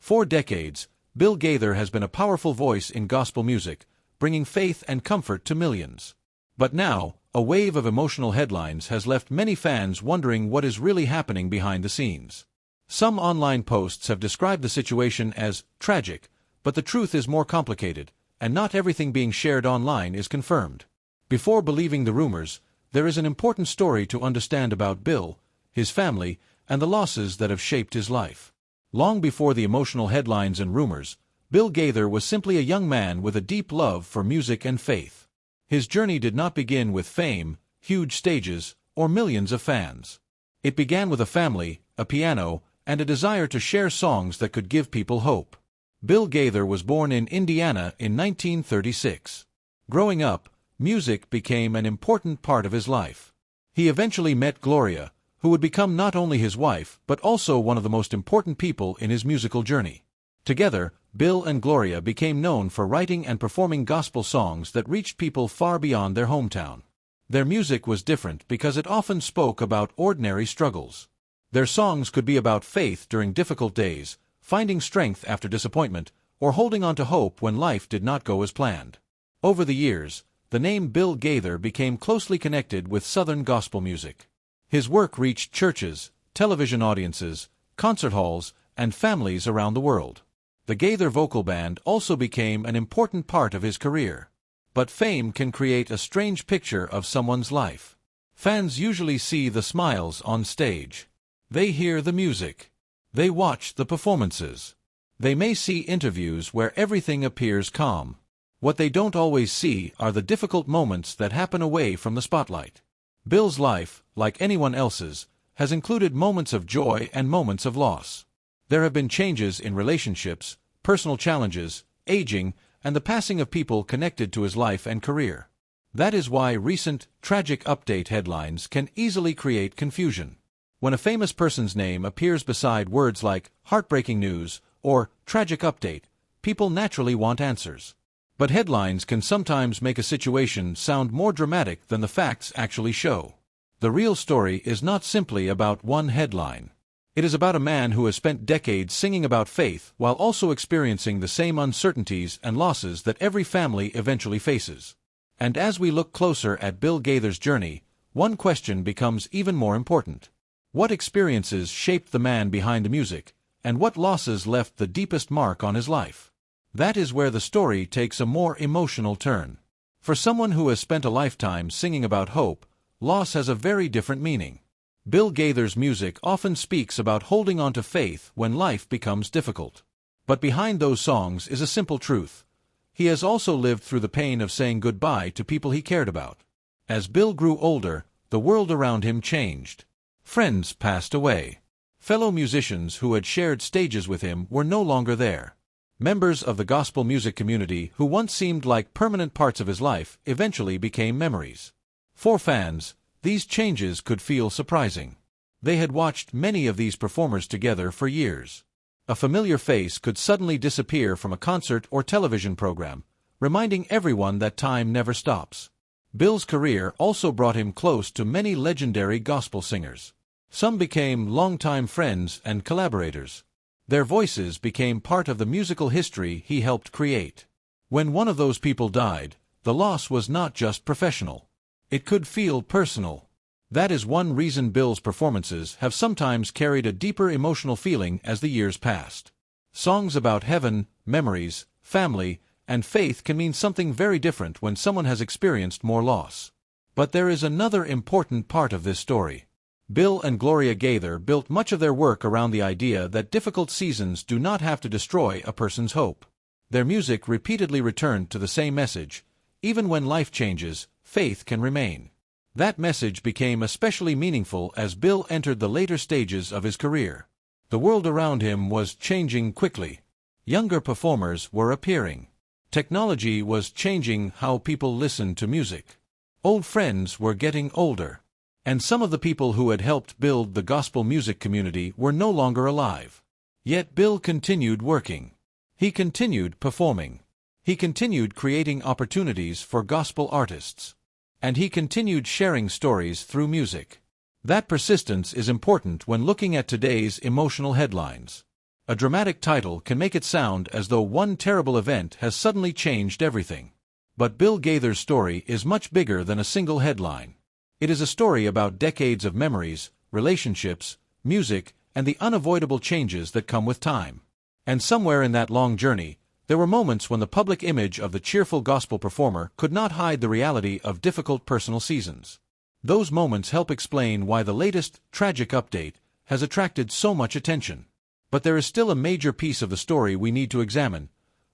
For decades, Bill Gaither has been a powerful voice in gospel music, bringing faith and comfort to millions. But now, a wave of emotional headlines has left many fans wondering what is really happening behind the scenes. Some online posts have described the situation as tragic, but the truth is more complicated, and not everything being shared online is confirmed. Before believing the rumors, there is an important story to understand about Bill, his family, and the losses that have shaped his life. Long before the emotional headlines and rumors, Bill Gaither was simply a young man with a deep love for music and faith. His journey did not begin with fame, huge stages, or millions of fans. It began with a family, a piano, and a desire to share songs that could give people hope. Bill Gaither was born in Indiana in 1936. Growing up, music became an important part of his life. He eventually met Gloria, who would become not only his wife but also one of the most important people in his musical journey. Together, Bill and Gloria became known for writing and performing gospel songs that reached people far beyond their hometown. Their music was different because it often spoke about ordinary struggles. Their songs could be about faith during difficult days, finding strength after disappointment, or holding on to hope when life did not go as planned. Over the years, the name Bill Gaither became closely connected with Southern gospel music. His work reached churches, television audiences, concert halls, and families around the world. The Gaither vocal band also became an important part of his career. But fame can create a strange picture of someone's life. Fans usually see the smiles on stage. They hear the music. They watch the performances. They may see interviews where everything appears calm. What they don't always see are the difficult moments that happen away from the spotlight. Bill's life, like anyone else's, has included moments of joy and moments of loss. There have been changes in relationships, personal challenges, aging, and the passing of people connected to his life and career. That is why recent, tragic update headlines can easily create confusion. When a famous person's name appears beside words like heartbreaking news or tragic update, people naturally want answers. But headlines can sometimes make a situation sound more dramatic than the facts actually show. The real story is not simply about one headline. It is about a man who has spent decades singing about faith while also experiencing the same uncertainties and losses that every family eventually faces. And as we look closer at Bill Gaither's journey, one question becomes even more important. What experiences shaped the man behind the music, and what losses left the deepest mark on his life? That is where the story takes a more emotional turn. For someone who has spent a lifetime singing about hope, loss has a very different meaning. Bill Gaither's music often speaks about holding on to faith when life becomes difficult. But behind those songs is a simple truth. He has also lived through the pain of saying goodbye to people he cared about. As Bill grew older, the world around him changed. Friends passed away. Fellow musicians who had shared stages with him were no longer there. Members of the gospel music community who once seemed like permanent parts of his life eventually became memories. For fans, these changes could feel surprising. They had watched many of these performers together for years. A familiar face could suddenly disappear from a concert or television program, reminding everyone that time never stops. Bill's career also brought him close to many legendary gospel singers. Some became longtime friends and collaborators. Their voices became part of the musical history he helped create. When one of those people died, the loss was not just professional. It could feel personal. That is one reason Bill's performances have sometimes carried a deeper emotional feeling as the years passed. Songs about heaven, memories, family, and faith can mean something very different when someone has experienced more loss. But there is another important part of this story. Bill and Gloria Gaither built much of their work around the idea that difficult seasons do not have to destroy a person's hope. Their music repeatedly returned to the same message: even when life changes, faith can remain. That message became especially meaningful as Bill entered the later stages of his career. The world around him was changing quickly. Younger performers were appearing. Technology was changing how people listened to music. Old friends were getting older. And some of the people who had helped build the gospel music community were no longer alive. Yet Bill continued working. He continued performing. He continued creating opportunities for gospel artists. And he continued sharing stories through music. That persistence is important when looking at today's emotional headlines. A dramatic title can make it sound as though one terrible event has suddenly changed everything. But Bill Gaither's story is much bigger than a single headline. It is a story about decades of memories, relationships, music, and the unavoidable changes that come with time. And somewhere in that long journey, there were moments when the public image of the cheerful gospel performer could not hide the reality of difficult personal seasons. Those moments help explain why the latest tragic update has attracted so much attention. But there is still a major piece of the story we need to examine: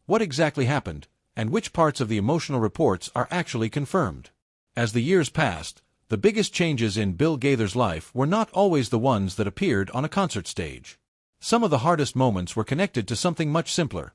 what exactly happened, and which parts of the emotional reports are actually confirmed. As the years passed, the biggest changes in Bill Gaither's life were not always the ones that appeared on a concert stage. Some of the hardest moments were connected to something much simpler: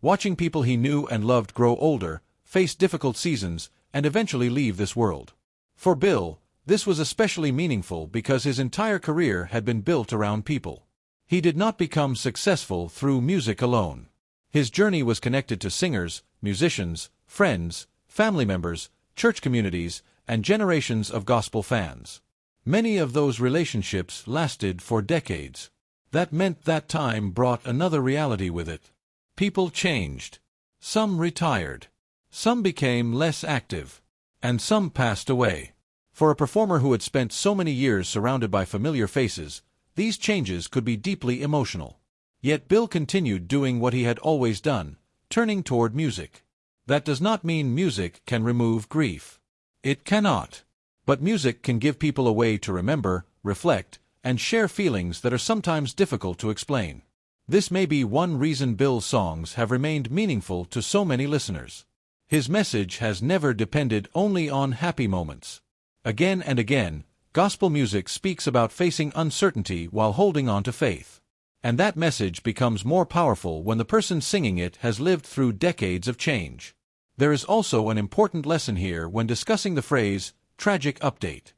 watching people he knew and loved grow older, face difficult seasons, and eventually leave this world. For Bill, this was especially meaningful because his entire career had been built around people. He did not become successful through music alone. His journey was connected to singers, musicians, friends, family members, church communities, and generations of gospel fans. Many of those relationships lasted for decades. That meant that time brought another reality with it. People changed. Some retired. Some became less active. And some passed away. For a performer who had spent so many years surrounded by familiar faces, these changes could be deeply emotional. Yet Bill continued doing what he had always done, turning toward music. That does not mean music can remove grief. It cannot. But music can give people a way to remember, reflect, and share feelings that are sometimes difficult to explain. This may be one reason Bill's songs have remained meaningful to so many listeners. His message has never depended only on happy moments. Again and again, gospel music speaks about facing uncertainty while holding on to faith. And that message becomes more powerful when the person singing it has lived through decades of change. There is also an important lesson here when discussing the phrase, tragic update.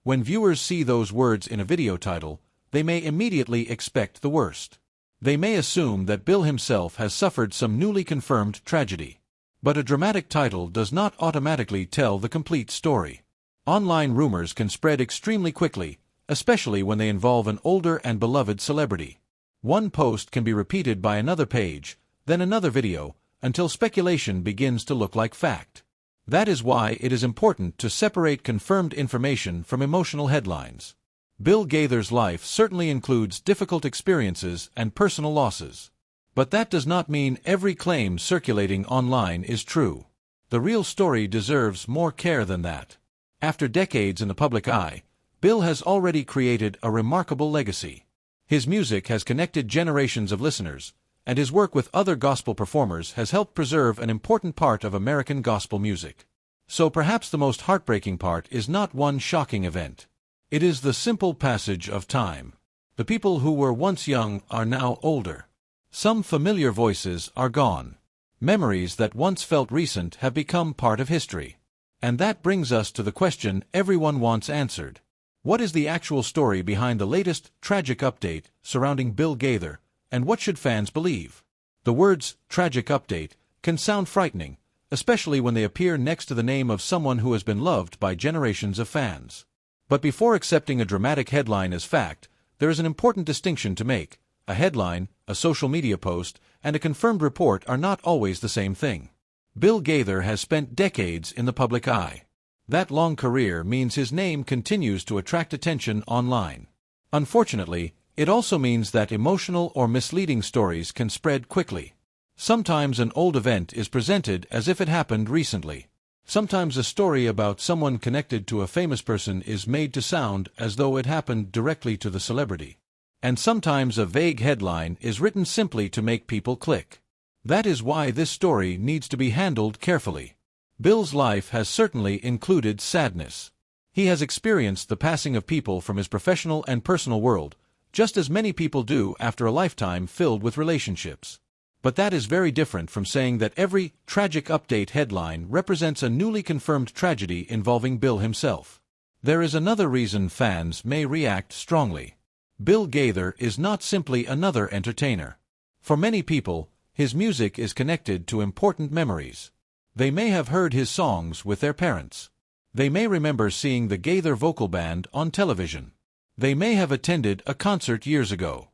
When viewers see those words in a video title, they may immediately expect the worst. They may assume that Bill himself has suffered some newly confirmed tragedy. But a dramatic title does not automatically tell the complete story. Online rumors can spread extremely quickly, especially when they involve an older and beloved celebrity. One post can be repeated by another page, then another video, until speculation begins to look like fact. That is why it is important to separate confirmed information from emotional headlines. Bill Gaither's life certainly includes difficult experiences and personal losses. But that does not mean every claim circulating online is true. The real story deserves more care than that. After decades in the public eye, Bill has already created a remarkable legacy. His music has connected generations of listeners, and his work with other gospel performers has helped preserve an important part of American gospel music. So perhaps the most heartbreaking part is not one shocking event. It is the simple passage of time. The people who were once young are now older. Some familiar voices are gone. Memories that once felt recent have become part of history. And that brings us to the question everyone wants answered. What is the actual story behind the latest tragic update surrounding Bill Gaither, and what should fans believe? The words tragic update can sound frightening, especially when they appear next to the name of someone who has been loved by generations of fans. But before accepting a dramatic headline as fact, there is an important distinction to make. A headline, a social media post, and a confirmed report are not always the same thing. Bill Gaither has spent decades in the public eye. That long career means his name continues to attract attention online. Unfortunately, it also means that emotional or misleading stories can spread quickly. Sometimes an old event is presented as if it happened recently. Sometimes a story about someone connected to a famous person is made to sound as though it happened directly to the celebrity. And sometimes a vague headline is written simply to make people click. That is why this story needs to be handled carefully. Bill's life has certainly included sadness. He has experienced the passing of people from his professional and personal world, just as many people do after a lifetime filled with relationships. But that is very different from saying that every tragic update headline represents a newly confirmed tragedy involving Bill himself. There is another reason fans may react strongly. Bill Gaither is not simply another entertainer. For many people, his music is connected to important memories. They may have heard his songs with their parents. They may remember seeing the Gaither vocal band on television. They may have attended a concert years ago.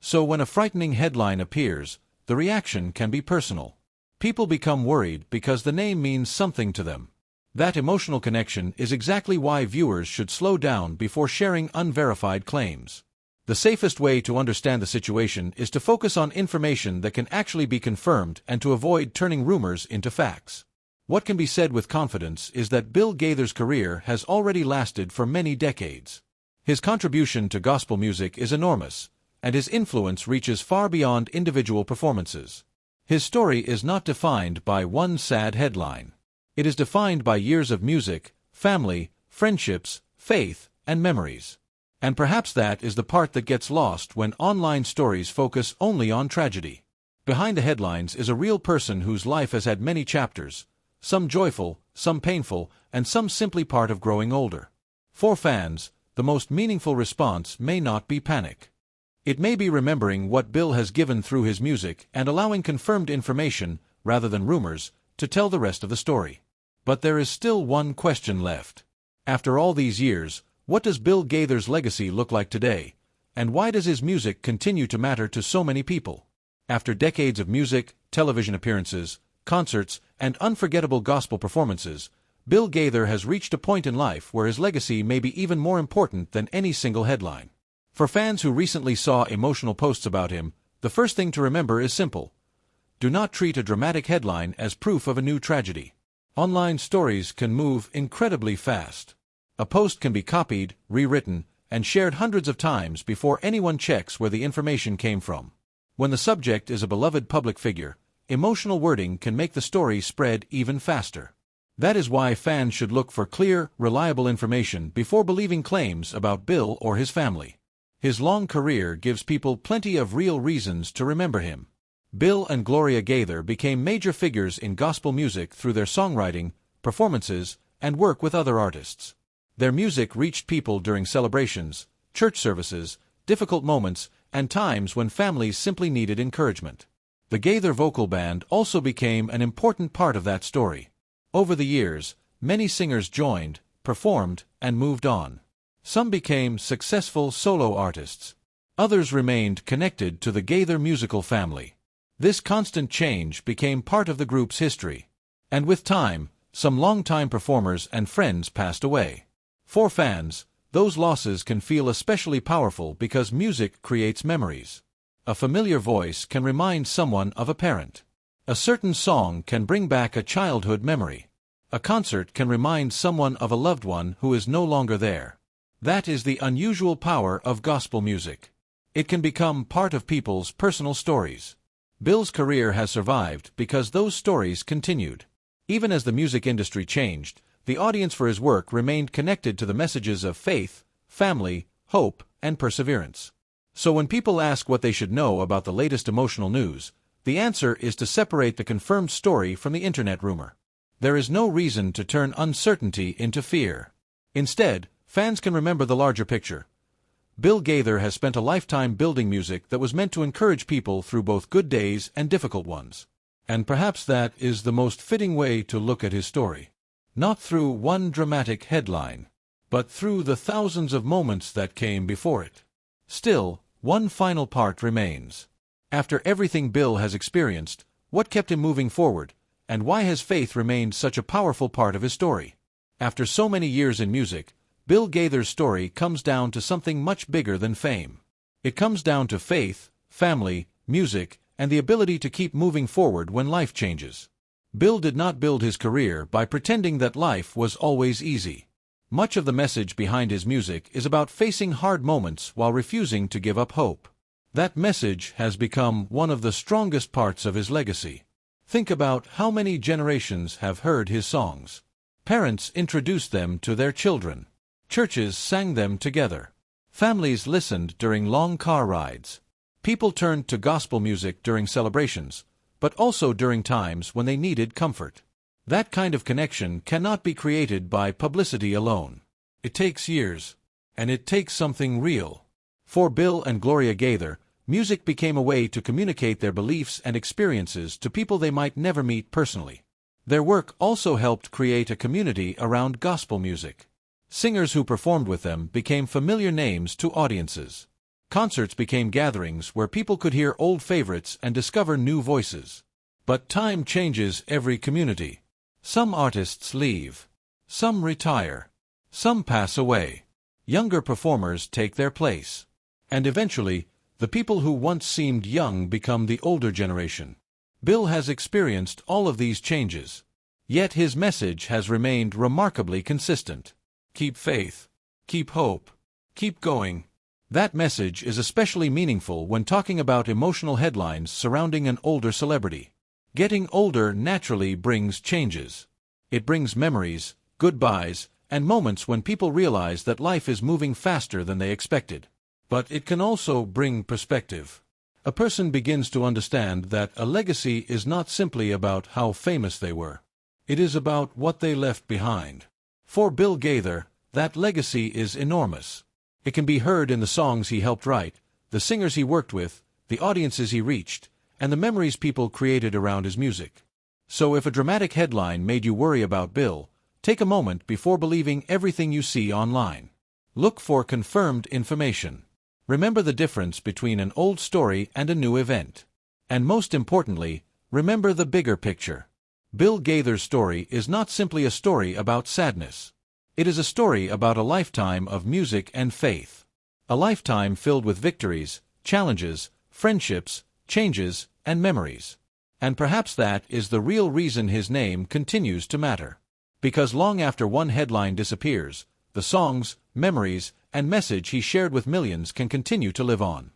So when a frightening headline appears, the reaction can be personal. People become worried because the name means something to them. That emotional connection is exactly why viewers should slow down before sharing unverified claims. The safest way to understand the situation is to focus on information that can actually be confirmed and to avoid turning rumors into facts. What can be said with confidence is that Bill Gaither's career has already lasted for many decades. His contribution to gospel music is enormous, and his influence reaches far beyond individual performances. His story is not defined by one sad headline. It is defined by years of music, family, friendships, faith, and memories. And perhaps that is the part that gets lost when online stories focus only on tragedy. Behind the headlines is a real person whose life has had many chapters, some joyful, some painful, and some simply part of growing older. For fans, the most meaningful response may not be panic. It may be remembering what Bill has given through his music and allowing confirmed information, rather than rumors, to tell the rest of the story. But there is still one question left. After all these years, what does Bill Gaither's legacy look like today, and why does his music continue to matter to so many people? After decades of music, television appearances, concerts, and unforgettable gospel performances, Bill Gaither has reached a point in life where his legacy may be even more important than any single headline. For fans who recently saw emotional posts about him, the first thing to remember is simple. Do not treat a dramatic headline as proof of a new tragedy. Online stories can move incredibly fast. A post can be copied, rewritten, and shared hundreds of times before anyone checks where the information came from. When the subject is a beloved public figure, emotional wording can make the story spread even faster. That is why fans should look for clear, reliable information before believing claims about Bill or his family. His long career gives people plenty of real reasons to remember him. Bill and Gloria Gaither became major figures in gospel music through their songwriting, performances, and work with other artists. Their music reached people during celebrations, church services, difficult moments, and times when families simply needed encouragement. The Gaither vocal band also became an important part of that story. Over the years, many singers joined, performed, and moved on. Some became successful solo artists. Others remained connected to the Gaither musical family. This constant change became part of the group's history. And with time, some longtime performers and friends passed away. For fans, those losses can feel especially powerful because music creates memories. A familiar voice can remind someone of a parent. A certain song can bring back a childhood memory. A concert can remind someone of a loved one who is no longer there. That is the unusual power of gospel music. It can become part of people's personal stories. Bill's career has survived because those stories continued. Even as the music industry changed, the audience for his work remained connected to the messages of faith, family, hope, and perseverance. So when people ask what they should know about the latest emotional news, the answer is to separate the confirmed story from the internet rumor. There is no reason to turn uncertainty into fear. Instead, fans can remember the larger picture. Bill Gaither has spent a lifetime building music that was meant to encourage people through both good days and difficult ones. And perhaps that is the most fitting way to look at his story. Not through one dramatic headline, but through the thousands of moments that came before it. Still, one final part remains. After everything Bill has experienced, what kept him moving forward, and why has faith remained such a powerful part of his story? After so many years in music, Bill Gaither's story comes down to something much bigger than fame. It comes down to faith, family, music, and the ability to keep moving forward when life changes. Bill did not build his career by pretending that life was always easy. Much of the message behind his music is about facing hard moments while refusing to give up hope. That message has become one of the strongest parts of his legacy. Think about how many generations have heard his songs. Parents introduced them to their children. Churches sang them together. Families listened during long car rides. People turned to gospel music during celebrations, but also during times when they needed comfort. That kind of connection cannot be created by publicity alone. It takes years, and it takes something real. For Bill and Gloria Gaither, music became a way to communicate their beliefs and experiences to people they might never meet personally. Their work also helped create a community around gospel music. Singers who performed with them became familiar names to audiences. concerts became gatherings where people could hear old favorites and discover new voices. But time changes every community. Some artists leave. Some retire. Some pass away. Younger performers take their place. And eventually, the people who once seemed young become the older generation. Bill has experienced all of these changes. Yet his message has remained remarkably consistent. Keep faith. Keep hope. Keep going. That message is especially meaningful when talking about emotional headlines surrounding an older celebrity. Getting older naturally brings changes. It brings memories, goodbyes, and moments when people realize that life is moving faster than they expected. But it can also bring perspective. A person begins to understand that a legacy is not simply about how famous they were. It is about what they left behind. For Bill Gaither, that legacy is enormous. It can be heard in the songs he helped write, the singers he worked with, the audiences he reached, and the memories people created around his music. So if a dramatic headline made you worry about Bill, take a moment before believing everything you see online. Look for confirmed information. Remember the difference between an old story and a new event. And most importantly, remember the bigger picture. Bill Gaither's story is not simply a story about sadness. It is a story about a lifetime of music and faith. A lifetime filled with victories, challenges, friendships, changes, and memories. And perhaps that is the real reason his name continues to matter. Because long after one headline disappears, the songs, memories, and message he shared with millions can continue to live on.